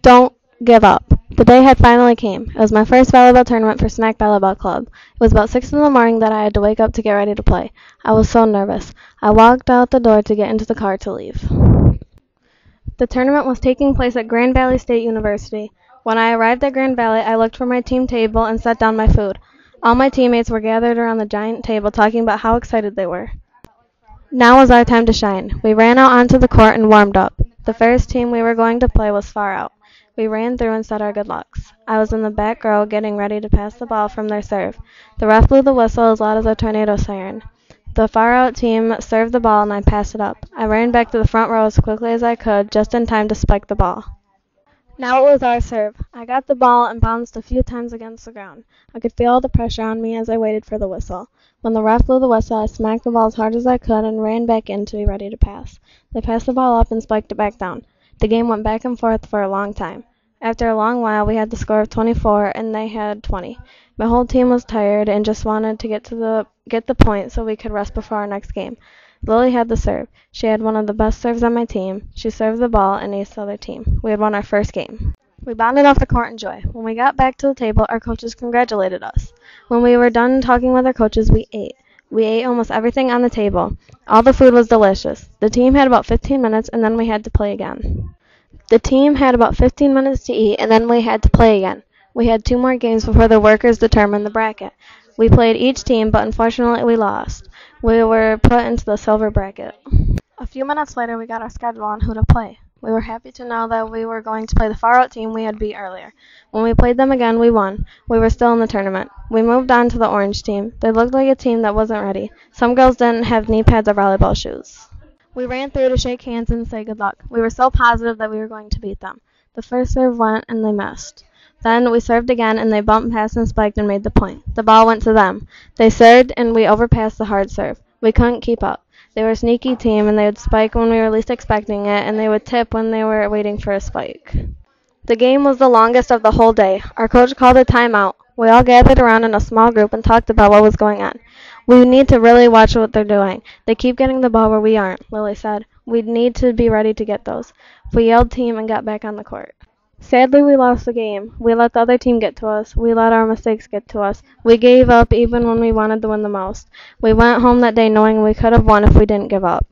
Don't give up. The day had finally came. It was my first volleyball tournament for Smack Volleyball Club. It was about 6 in the morning that I had to wake up to get ready to play. I was so nervous. I walked out the door to get into the car to leave. The tournament was taking place at Grand Valley State University. When I arrived at Grand Valley, I looked for my team table and set down my food. All my teammates were gathered around the giant table talking about how excited they were. Now was our time to shine. We ran out onto the court and warmed up. The first team we were going to play was far out. We ran through and said our good lucks. I was in the back row getting ready to pass the ball from their serve. The ref blew the whistle as loud as a tornado siren. The far out team served the ball and I passed it up. I ran back to the front row as quickly as I could, just in time to spike the ball. Now it was our serve. I got the ball and bounced a few times against the ground. I could feel all the pressure on me as I waited for the whistle. When the ref blew the whistle, I smacked the ball as hard as I could and ran back in to be ready to pass. They passed the ball up and spiked it back down. The game went back and forth for a long time. After a long while, we had the score of 24 and they had 20. My whole team was tired and just wanted to get the point so we could rest before our next game. Lily had the serve. She had one of the best serves on my team. She served the ball and aced the other team. We had won our first game. We bounded off the court in joy. When we got back to the table, our coaches congratulated us. When we were done talking with our coaches, we ate. We ate almost everything on the table. All the food was delicious. The team had about 15 minutes and then we had to play again. The team had about 15 minutes to eat and then we had to play again. We had 2 more games before the workers determined the bracket. We played each team, but unfortunately we lost. We were put into the silver bracket. A few minutes later, we got our schedule on who to play. We were happy to know that we were going to play the far-out team we had beat earlier. When we played them again, we won. We were still in the tournament. We moved on to the orange team. They looked like a team that wasn't ready. Some girls didn't have knee pads or volleyball shoes. We ran through to shake hands and say good luck. We were so positive that we were going to beat them. The first serve went, and they missed. Then we served again, and they bumped past and spiked and made the point. The ball went to them. They served, and we overpassed the hard serve. We couldn't keep up. They were a sneaky team, and they would spike when we were least expecting it, and they would tip when they were waiting for a spike. The game was the longest of the whole day. Our coach called a timeout. We all gathered around in a small group and talked about what was going on. We need to really watch what they're doing. They keep getting the ball where we aren't, Lily said. We need to be ready to get those. We yelled team and got back on the court. Sadly, we lost the game. We let the other team get to us. We let our mistakes get to us. We gave up even when we wanted to win the most. We went home that day knowing we could have won if we didn't give up.